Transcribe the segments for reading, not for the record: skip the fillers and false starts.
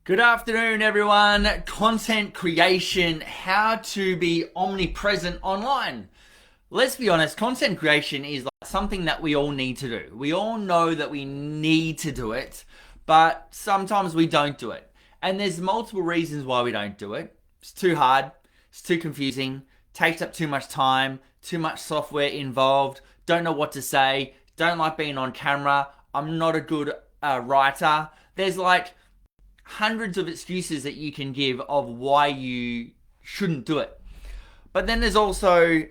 Good afternoon, everyone. Content creation, how to be omnipresent online. Let's be honest, content creation is like something that we all need to do. We all know that we need to do it, but sometimes we don't do it. And there's multiple reasons why we don't do it. It's too hard, it's too confusing, takes up too much time, too much software involved, don't know what to say, don't like being on camera, I'm not a good writer. There's like hundreds of excuses that you can give of why you shouldn't do it. But then there's also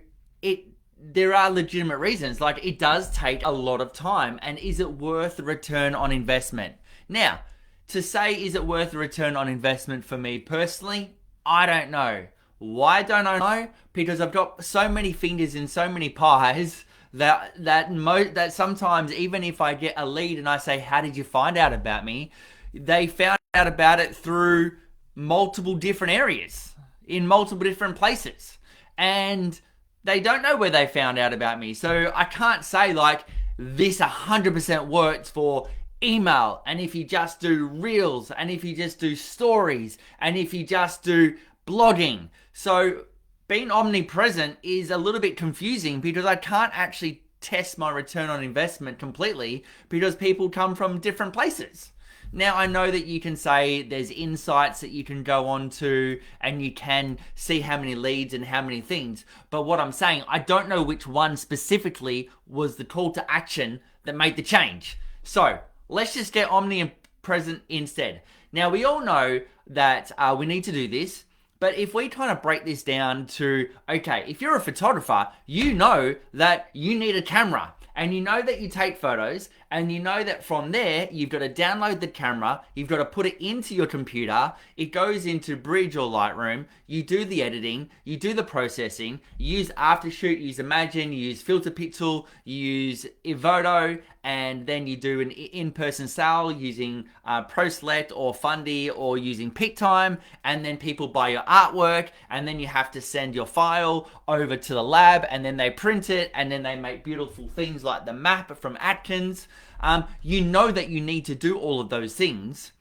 it there are legitimate reasons. Like, it does take a lot of time, and is it worth the return on investment? Now, to say is it worth the return on investment for me personally, I don't know. Why don't I know? Because I've got so many fingers in so many pies that sometimes, even if I get a lead and I say, "How did you find out about me?" they found out about it through multiple different areas in multiple different places, and they don't know where they found out about me. So I can't say like this 100% works for email, and if you just do reels, and if you just do stories, and if you just do blogging. So being omnipresent is a little bit confusing because I can't actually test my return on investment completely because people come from different places. Now, I know that you can say there's insights that you can go on to and you can see how many leads and how many things. But what I'm saying, I don't know which one specifically was the call to action that made the change. So let's just get omnipresent instead. Now, we all know that we need to do this. But if we kind of break this down to, okay, if you're a photographer, you know that you need a camera. And you know that you take photos, and you know that from there, you've got to download the camera, you've got to put it into your computer, it goes into Bridge or Lightroom, you do the editing, you do the processing, you use Aftershoot, you use Imagine, you use Filter Pixel, you use Evoto, and then you do an in-person sale using ProSelect or Fundy or using PicTime, and then people buy your artwork, and then you have to send your file over to the lab, and then they print it, and then they make beautiful things like the map from Atkins. You know that you need to do all of those things,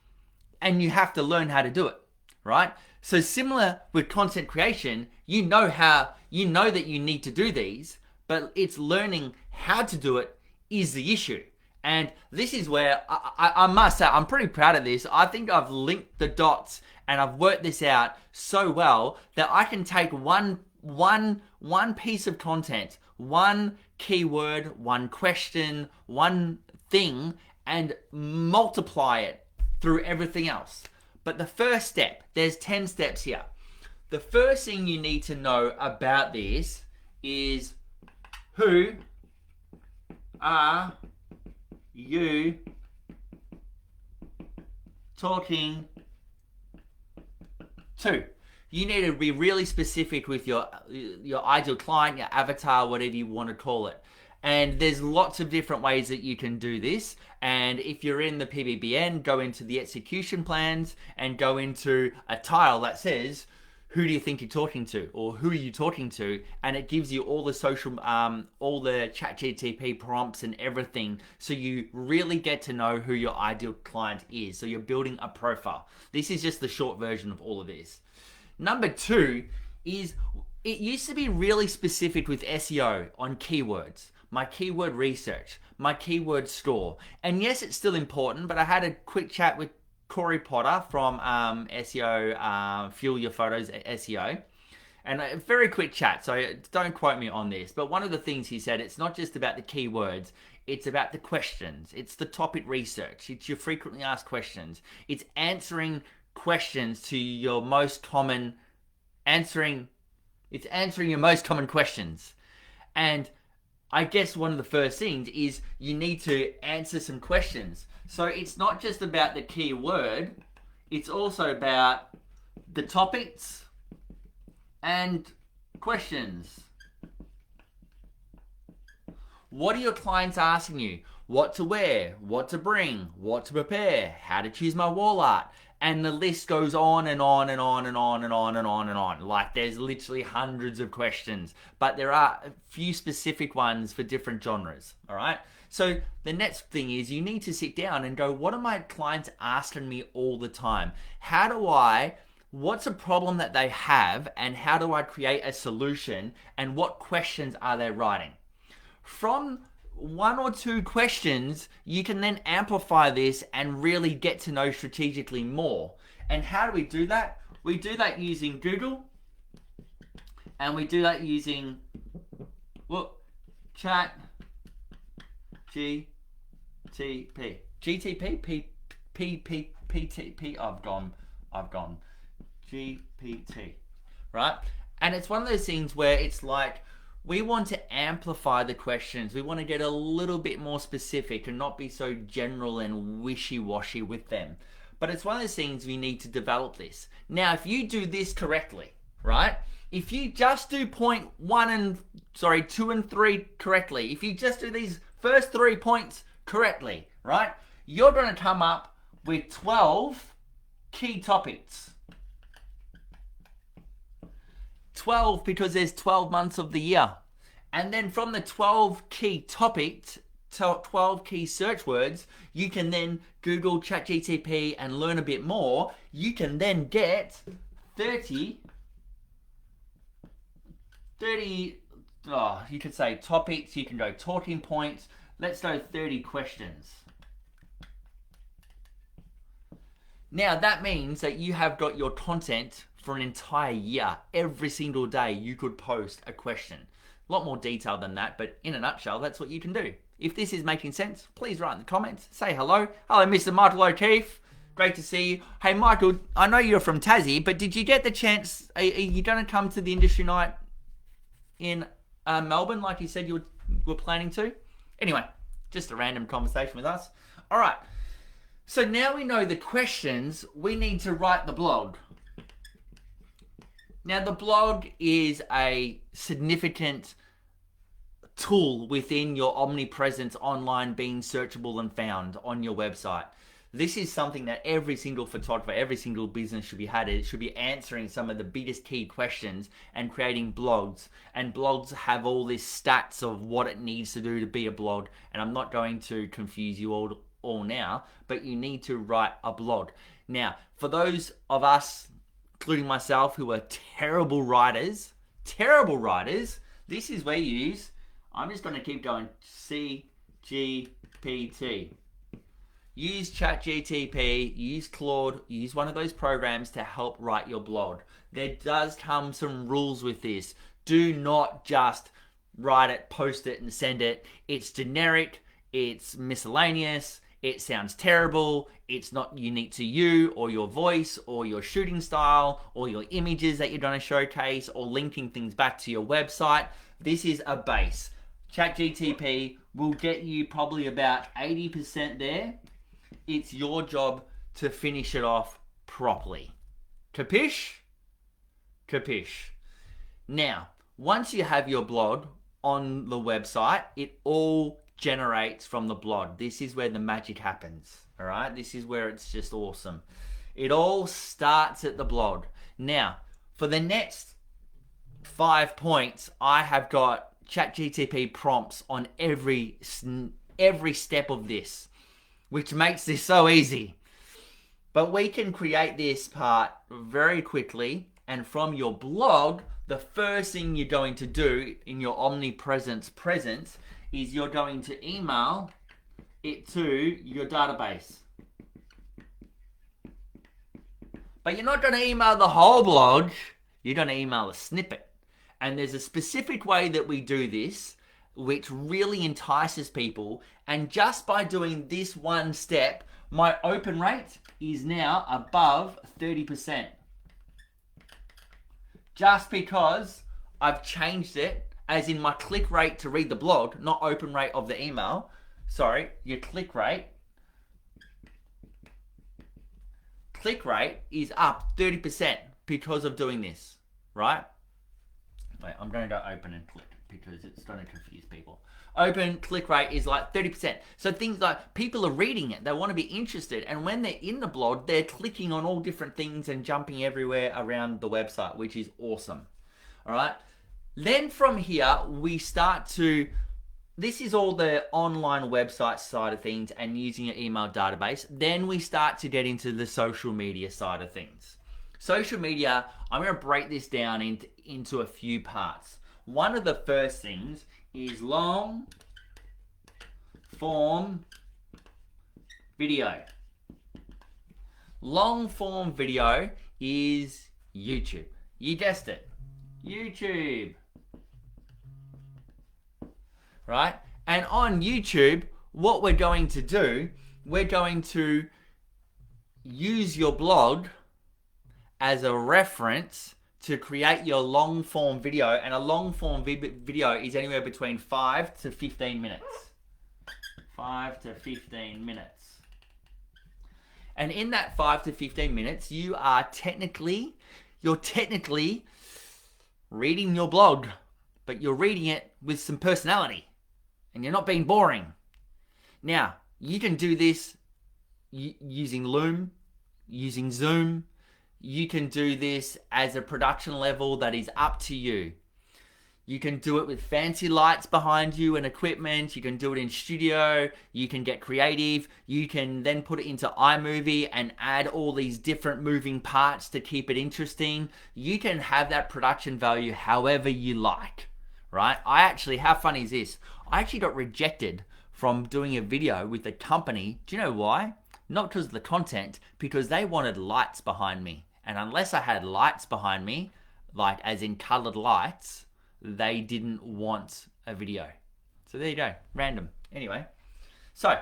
and you have to learn how to do it, right? So similar with content creation, you know that you need to do these, but it's learning how to do it is the issue. And this is where I must say I'm pretty proud of this. I think I've linked the dots and I've worked this out so well that I can take one piece of content, one keyword, one question, one thing, and multiply it through everything else. But the first step, there's 10 steps here. The first thing you need to know about this is, who are you talking to? You need to be really specific with your ideal client, your avatar, whatever you want to call it. And there's lots of different ways that you can do this. And if you're in the PBBN, go into the execution plans and go into a tile that says, who do you think you're talking to, or who are you talking to? And it gives you all the social, all the ChatGPT prompts and everything, so you really get to know who your ideal client is. So you're building a profile. This is just the short version of all of this. Number two is, it used to be really specific with SEO on keywords, my keyword research, my keyword score. And yes, it's still important, but I had a quick chat with Corey Potter from SEO, Fuel Your Photos SEO. And a very quick chat, so don't quote me on this. But one of the things he said, it's not just about the keywords, it's about the questions. It's the topic research. It's your frequently asked questions. It's answering questions to your most common, answering your most common questions. And I guess one of the first things is you need to answer some questions. So it's not just about the keyword, it's also about the topics and questions. What are your clients asking you? What to wear, what to bring, what to prepare, how to choose my wall art. And the list goes on and on and on and on and on and on and on. Like there's literally hundreds of questions, but there are a few specific ones for different genres. All right. So the next thing is you need to sit down and go, what are my clients asking me all the time? What's a problem that they have, and how do I create a solution, and what questions are they writing? From one or two questions, you can then amplify this and really get to know strategically more. And how do we do that? We do that using Google, and we do that using Chat GTP. I've gone. GPT, right? And it's one of those things where it's like, we want to amplify the questions. We want to get a little bit more specific and not be so general and wishy-washy with them. But it's one of those things we need to develop this. Now, if you do this correctly, right? If you just do two and three correctly, if you just do these first 3 points correctly, right? You're going to come up with 12 key topics. 12 because there's 12 months of the year. And then from the 12 key topics, 12 key search words, you can then Google ChatGTP and learn a bit more. You can then get 30, you could say topics, you can go talking points. Let's go 30 questions. Now that means that you have got your content for an entire year. Every single day you could post a question. A lot more detail than that, but in a nutshell, that's what you can do. If this is making sense, please write in the comments. Say hello. Hello, Mr. Michael O'Keefe. Great to see you. Hey, Michael, I know you're from Tassie, but did you get the chance? Are you going to come to the industry night in Melbourne like you said you were planning to? Anyway, just a random conversation with us. All right. So now we know the questions, we need to write the blog. Now, the blog is a significant tool within your omnipresence online being searchable and found on your website. This is something that every single photographer, every single business should be had. It should be answering some of the biggest key questions and creating blogs. And blogs have all these stats of what it needs to do to be a blog. And I'm not going to confuse you all now, but you need to write a blog. Now, for those of us, including myself, who are terrible writers, this is where you use, I'm just going to keep going, CGPT. Use ChatGTP, use Claude, use one of those programs to help write your blog. There does come some rules with this. Do not just write it, post it, and send it. It's generic, it's miscellaneous, it sounds terrible, it's not unique to you or your voice or your shooting style or your images that you're going to showcase or linking things back to your website. This is a base. ChatGTP will get you probably about 80% there. It's your job to finish it off properly. Capish? Capish. Now, once you have your blog on the website, it all generates from the blog. This is where the magic happens. All right? This is where it's just awesome. It all starts at the blog. Now, for the next 5 points, I have got ChatGTP prompts on every step of this, which makes this so easy. But we can create this part very quickly, and from your blog, the first thing you're going to do in your omnipresence presence is you're going to email it to your database. But you're not going to email the whole blog, you're going to email a snippet. And there's a specific way that we do this, which really entices people. And just by doing this one step, my open rate is now above 30%. Just because I've changed it, as in my click rate to read the blog, not open rate of the email. Sorry, your click rate. Click rate is up 30% because of doing this, right? Wait, I'm going to go open and click. because it's going to confuse people. Open click rate is like 30%. So things like people are reading it, they want to be interested, and when they're in the blog, they're clicking on all different things and jumping everywhere around the website, which is awesome. All right. Then from here, we start to, this is all the online website side of things and using your email database. Then we start to get into the social media side of things. Social media, I'm going to break this down into a few parts. One of the first things is long form video. Long form video is YouTube. You guessed it. YouTube. Right? And on YouTube, what we're going to do, we're going to use your blog as a reference to create your long form video. And a long form video is anywhere between 5 to 15 minutes. 5 to 15 minutes. And in that 5 to 15 minutes, you're technically reading your blog, but you're reading it with some personality and you're not being boring. Now, you can do this using Loom, using Zoom. You can do this as a production level that is up to you. You can do it with fancy lights behind you and equipment. You can do it in studio. You can get creative. You can then put it into iMovie and add all these different moving parts to keep it interesting. You can have that production value however you like, right? How funny is this? I actually got rejected from doing a video with a company. Do you know why? Not because of the content, because they wanted lights behind me. And unless I had lights behind me, like as in colored lights, they didn't want a video. So there you go, random. Anyway, so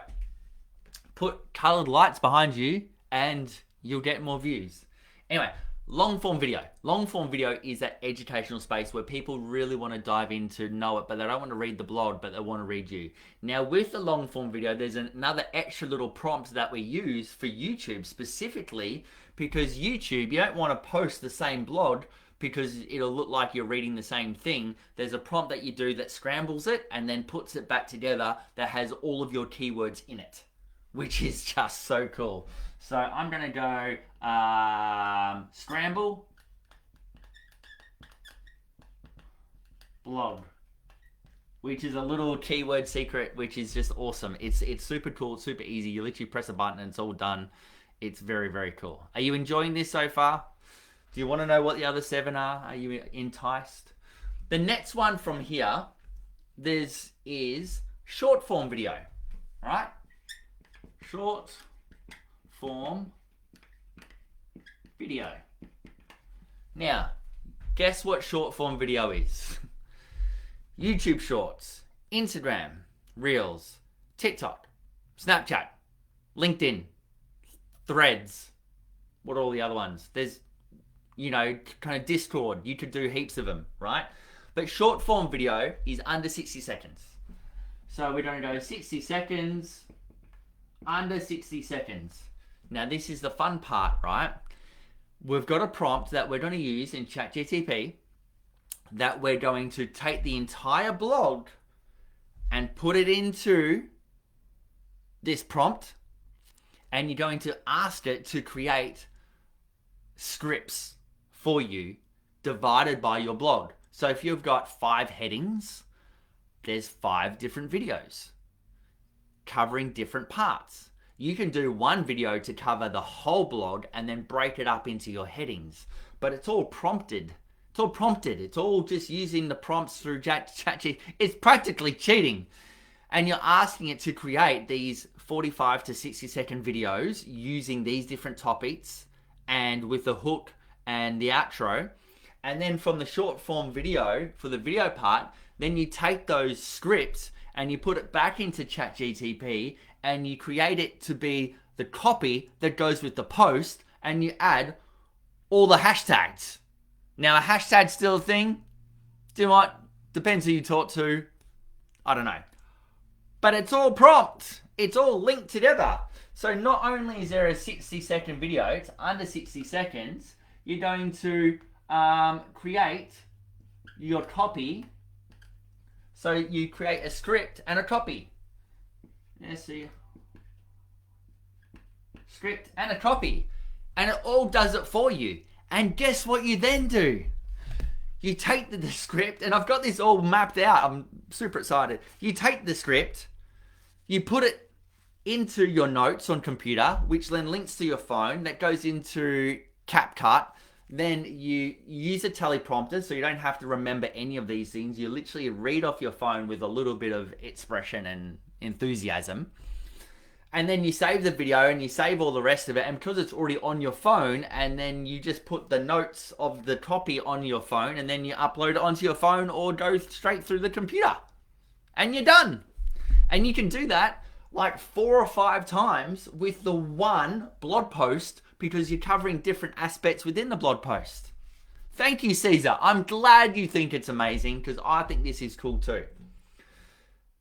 put colored lights behind you and you'll get more views. Anyway, long form video. Long form video is that educational space where people really want to dive in to know it, but they don't want to read the blog, but they want to read you. Now with the long form video, there's another extra little prompt that we use for YouTube specifically, because YouTube, you don't want to post the same blog because it'll look like you're reading the same thing. There's a prompt that you do that scrambles it and then puts it back together that has all of your keywords in it, which is just so cool. So I'm going to go scramble blog, which is a little keyword secret, which is just awesome. It's super cool, it's super easy. You literally press a button and it's all done. It's very, very cool. Are you enjoying this so far? Do you want to know what the other 7 are? Are you enticed? The next one from here, is short form video, right? Short form video. Now, guess what short form video is? YouTube Shorts, Instagram, Reels, TikTok, Snapchat, LinkedIn, Threads. What are all the other ones? There's, kind of Discord. You could do heaps of them, right? But short form video is under 60 seconds. So we're going to go 60 seconds, under 60 seconds. Now this is the fun part, right? We've got a prompt that we're going to use in ChatGPT that we're going to take the entire blog and put it into this prompt, and you're going to ask it to create scripts for you divided by your blog. So if you've got 5 headings, there's 5 different videos covering different parts. You can do one video to cover the whole blog and then break it up into your headings, but it's all prompted. It's all just using the prompts through ChatGPT. It's practically cheating. And you're asking it to create these 45 to 60 second videos using these different topics and with the hook and the outro. And then from the short form video, for the video part, then you take those scripts and you put it back into ChatGPT and you create it to be the copy that goes with the post, and you add all the hashtags. Now, a hashtag's still a thing. Do you know what? Depends who you talk to. I don't know. But it's all prompt. It's all linked together. So not only is there a 60-second video, it's under 60 seconds, you're going to create your copy So you create a script and a copy. Let's see. Script and a copy. And it all does it for you. And guess what you then do? You take the script, and I've got this all mapped out. I'm super excited. You take the script, you put it into your notes on computer, which then links to your phone. That goes into CapCut. Then you use a teleprompter, so you don't have to remember any of these things. You literally read off your phone with a little bit of expression and enthusiasm. And then you save the video and you save all the rest of it. And because it's already on your phone, and then you just put the notes of the copy on your phone, and then you upload it onto your phone or go straight through the computer. And you're done. And you can do that like 4 or 5 times with the one blog post, because you're covering different aspects within the blog post. Thank you, Caesar. I'm glad you think it's amazing, because I think this is cool too.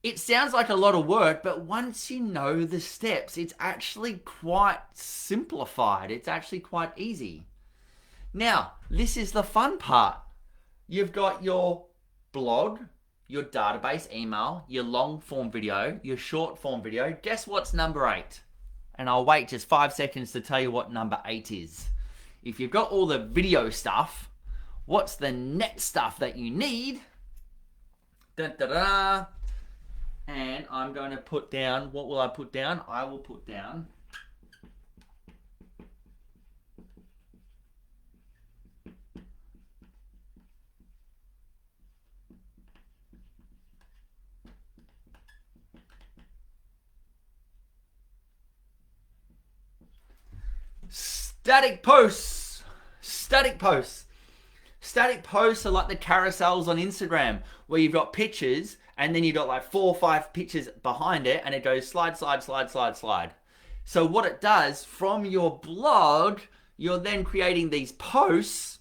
It sounds like a lot of work, but once you know the steps, it's actually quite simplified. It's actually quite easy. Now, this is the fun part. You've got your blog, your database email, your long form video, your short form video. Guess what's number 8? And I'll wait just 5 seconds to tell you what number 8 is. If you've got all the video stuff, what's the next stuff that you need? Dun, da, da. And I'm going to put down, what will I put down? I will put down static posts. Static posts. Static posts are like the carousels on Instagram, where you've got pictures and then you've got like 4 or 5 pictures behind it, and it goes slide, slide, slide, slide, slide. So what it does, from your blog, you're then creating these posts,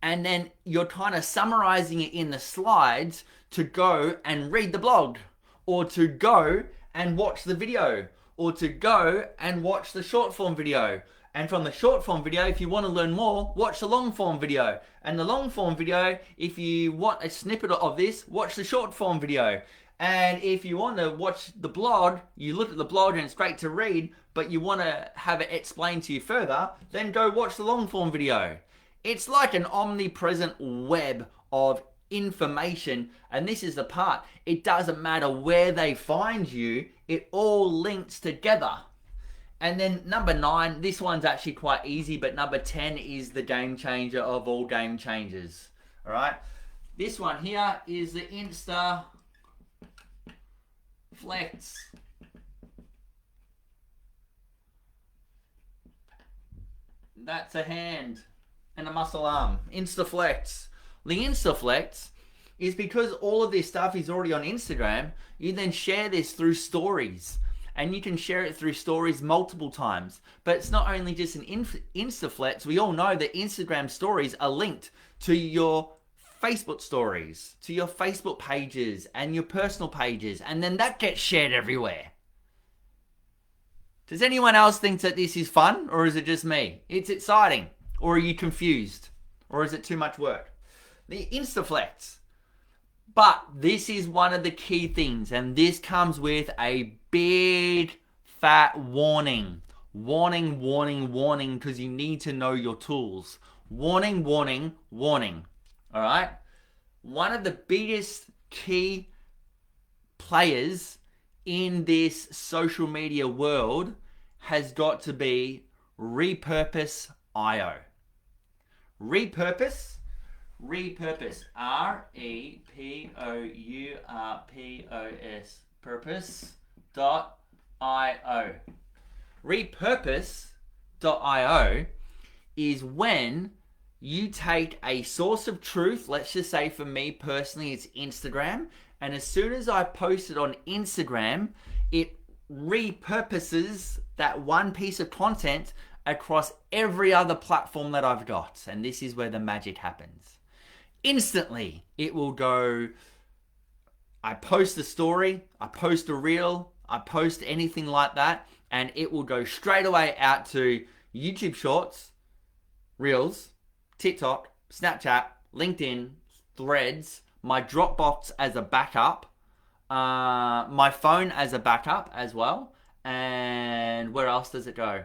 and then you're kind of summarizing it in the slides to go and read the blog, or to go and watch the video, or to go and watch the short form video. And from the short form video, if you want to learn more, watch the long form video. And the long form video, if you want a snippet of this, watch the short form video. And if you want to watch the blog, you look at the blog and it's great to read, but you want to have it explained to you further, then go watch the long form video. It's like an omnipresent web of information. And this is the part. It doesn't matter where they find you, it all links together. And then number 9, this one's actually quite easy, but number 10 is the game changer of all game changers. All right. This one here is the Instaflex. That's a hand and a muscle arm. Instaflex. The Instaflex is because all of this stuff is already on Instagram, you then share this through stories. And you can share it through stories multiple times. But it's not only just an Instaflex. We all know that Instagram stories are linked to your Facebook stories, to your Facebook pages and your personal pages. And then that gets shared everywhere. Does anyone else think that this is fun, or is it just me? It's exciting. Or are you confused? Or is it too much work? The Instaflex. But this is one of the key things, and this comes with a big fat warning. Warning, warning, warning, because you need to know your tools. Warning, warning, warning. All right? One of the biggest key players in this social media world has got to be Repurpose.io. Repurpose. Repurpose. Purpose.io. Repurpose.io is when you take a source of truth. Let's just say for me personally, it's Instagram. And as soon as I post it on Instagram, it repurposes that one piece of content across every other platform that I've got. And this is where the magic happens. Instantly, it will go, I post a story, I post a reel, I post anything like that, and it will go straight away out to YouTube Shorts, Reels, TikTok, Snapchat, LinkedIn, Threads, my Dropbox as a backup, my phone as a backup as well, and where else does it go?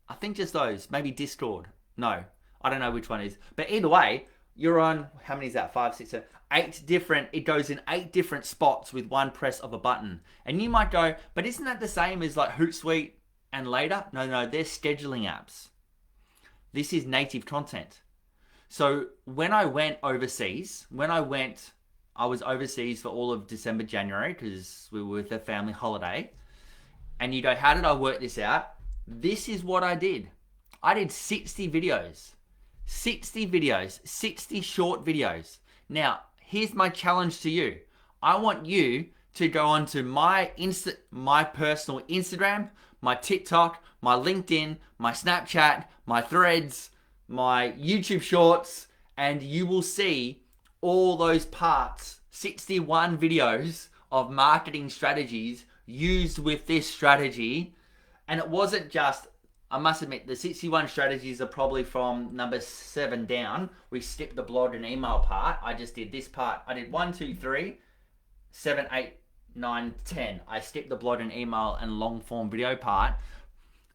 I think just those. Maybe Discord. No, I don't know which one is. But either way, you're on, how many is that? 5, 6, 7, 8 different, it goes in 8 different spots with one press of a button. And you might go, but isn't that the same as like Hootsuite and Later? No, they're scheduling apps. This is native content. So when I went overseas, I was overseas for all of December, January, because we were with a family holiday. And you go, how did I work this out? This is what I did. I did 60 videos. 60 short videos. Now, here's my challenge to you. I want you to go onto my personal Instagram, my TikTok, my LinkedIn, my Snapchat, my Threads, my YouTube Shorts, and you will see all those parts, 61 videos of marketing strategies used with this strategy. And it wasn't just, I must admit, the 61 strategies are probably from number 7 down. We skipped the blog and email part. I just did this part. I did 1, 2, 3, 7, 8, 9, 10. I skipped the blog and email and long form video part.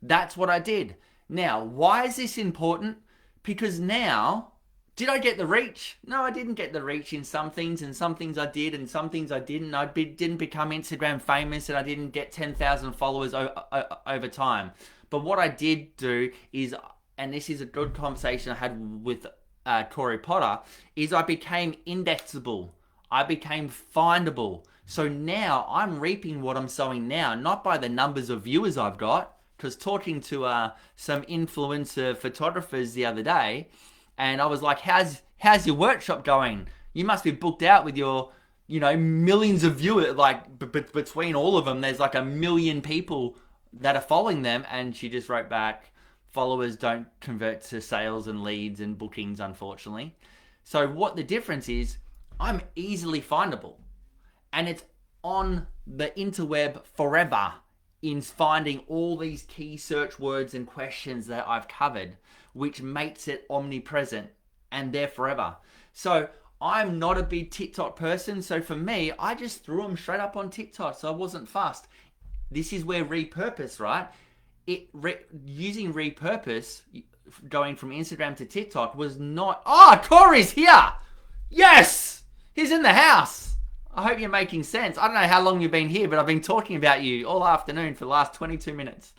That's what I did. Now, why is this important? Because now, did I get the reach? No, I didn't get the reach in some things, and some things I did, and some things I didn't. I didn't become Instagram famous, and I didn't get 10,000 followers over time. But what I did do is, and this is a good conversation I had with Corey Potter, is I became indexable. I became findable. So now I'm reaping what I'm sowing now, not by the numbers of viewers I've got, because talking to some influencer photographers the other day, and I was like, how's your workshop going? You must be booked out with your, millions of viewers, like between all of them, there's like 1 million people that are following them. And she just wrote back, followers don't convert to sales and leads and bookings, unfortunately. So what the difference is, I'm easily findable, and it's on the interweb forever in finding all these key search words and questions that I've covered, which makes it omnipresent and there forever. So I'm not a big TikTok person. So for me, I just threw them straight up on TikTok. So I wasn't fast. This is where repurpose, right? Using repurpose, going from Instagram to TikTok was not, Corey's here. Yes, he's in the house. I hope you're making sense. I don't know how long you've been here, but I've been talking about you all afternoon for the last 22 minutes.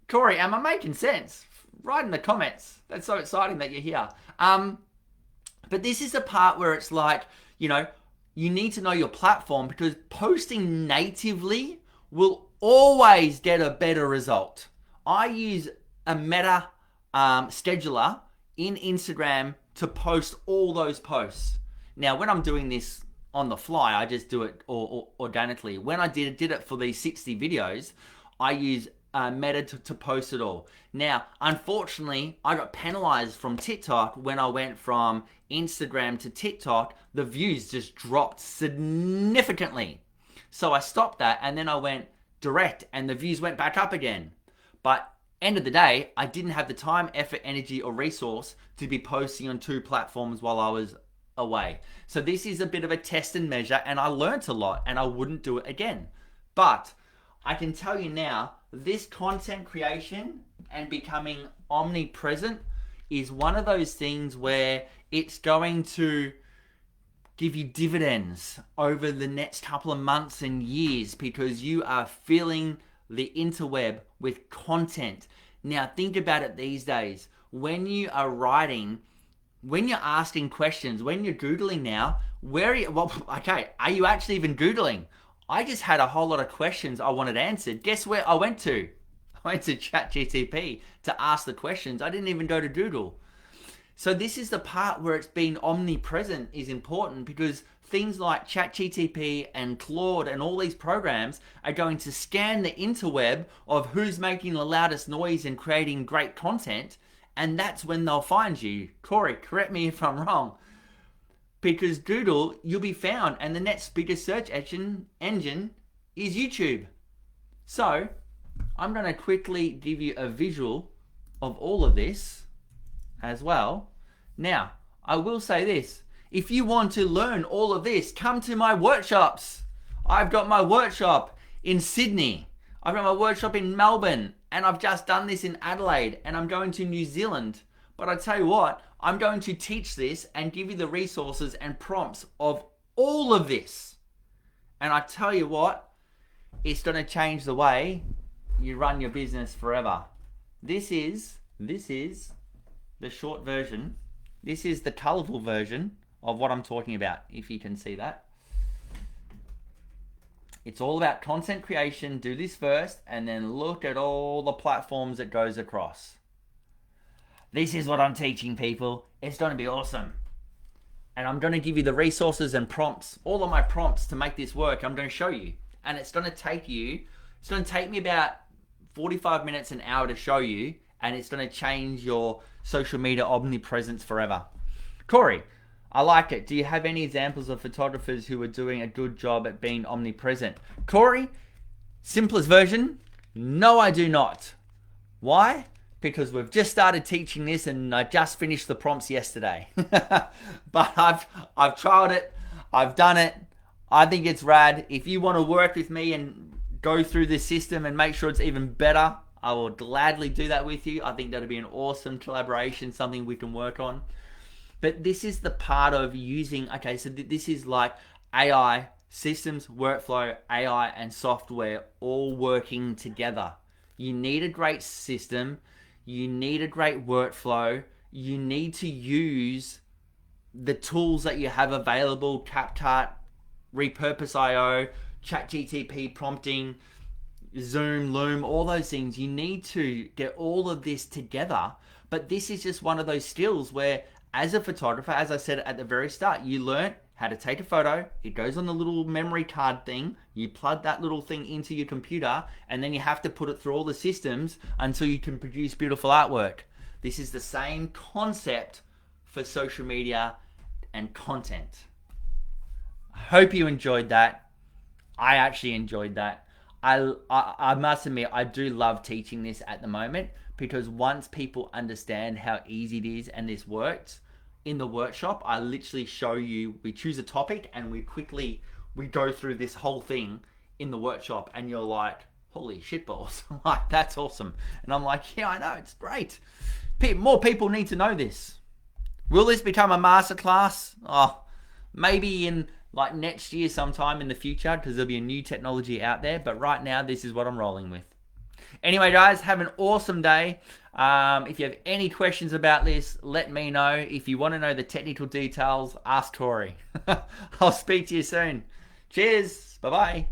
Corey, am I making sense? Write in the comments. That's so exciting that you're here. But this is the part where it's like, you need to know your platform, because posting natively will always get a better result. I use a meta scheduler in Instagram to post all those posts. Now, when I'm doing this on the fly, I just do it organically. When I did it for these 60 videos, I use Meta to post it all. Now, unfortunately, I got penalized from TikTok when I went from Instagram to TikTok. The views just dropped significantly. So I stopped that, and then I went direct, and the views went back up again. But end of the day, I didn't have the time, effort, energy, or resource to be posting on 2 platforms while I was away. So this is a bit of a test and measure, and I learned a lot, and I wouldn't do it again. But I can tell you now, this content creation and becoming omnipresent is one of those things where it's going to give you dividends over the next couple of months and years, because you are filling the interweb with content. Now think about it these days. When you are writing, when you're asking questions, when you're Googling now, are you actually even Googling? I just had a whole lot of questions I wanted answered. Guess where I went to? I went to ChatGPT to ask the questions. I didn't even go to Google. So this is the part where it's being omnipresent is important, because things like ChatGPT and Claude and all these programs are going to scan the interweb of who's making the loudest noise and creating great content. And that's when they'll find you. Corey, correct me if I'm wrong. Because Google, you'll be found. And the next biggest search engine is YouTube. So I'm going to quickly give you a visual of all of this as well. Now, I will say this. If you want to learn all of this, come to my workshops. I've got my workshop in Sydney. I've got my workshop in Melbourne. And I've just done this in Adelaide. And I'm going to New Zealand. But I tell you what, I'm going to teach this and give you the resources and prompts of all of this. And I tell you what, it's going to change the way you run your business forever. This is the short version. This is the colorful version of what I'm talking about, if you can see that. It's all about content creation. Do this first and then look at all the platforms it goes across. This is what I'm teaching people. It's going to be awesome. And I'm going to give you the resources and prompts, all of my prompts to make this work. I'm going to show you. And it's going to take me about 45 minutes, an hour to show you. And it's going to change your social media omnipresence forever. Corey, I like it. Do you have any examples of photographers who are doing a good job at being omnipresent? Corey, simplest version, no, I do not. Why? Because we've just started teaching this and I just finished the prompts yesterday. But I've tried it. I've done it. I think it's rad. If you want to work with me and go through this system and make sure it's even better, I will gladly do that with you. I think that'll be an awesome collaboration, something we can work on. But this is the part of using, okay, so this is like AI, systems, workflow, AI, and software all working together. You need a great system. You need a great workflow. You need to use the tools that you have available, CapCut, Repurpose.io, ChatGTP prompting, Zoom, Loom, all those things. You need to get all of this together. But this is just one of those skills where, as a photographer, as I said at the very start, you learn how to take a photo. It goes on the little memory card thing. You plug that little thing into your computer, and then you have to put it through all the systems until you can produce beautiful artwork. This is the same concept for social media and content. I hope you enjoyed that. I actually enjoyed that. I must admit, I do love teaching this at the moment, because once people understand how easy it is and this works, in the workshop, I literally show you, we choose a topic and we go through this whole thing in the workshop, and you're like, holy shitballs, like, that's awesome. And I'm like, yeah, I know, it's great. More people need to know this. Will this become a masterclass? Oh, maybe in like next year sometime in the future, because there'll be a new technology out there. But right now, this is what I'm rolling with. Anyway, guys, have an awesome day. If you have any questions about this, let me know. If you want to know the technical details, ask Corey. I'll speak to you soon. Cheers. Bye-bye.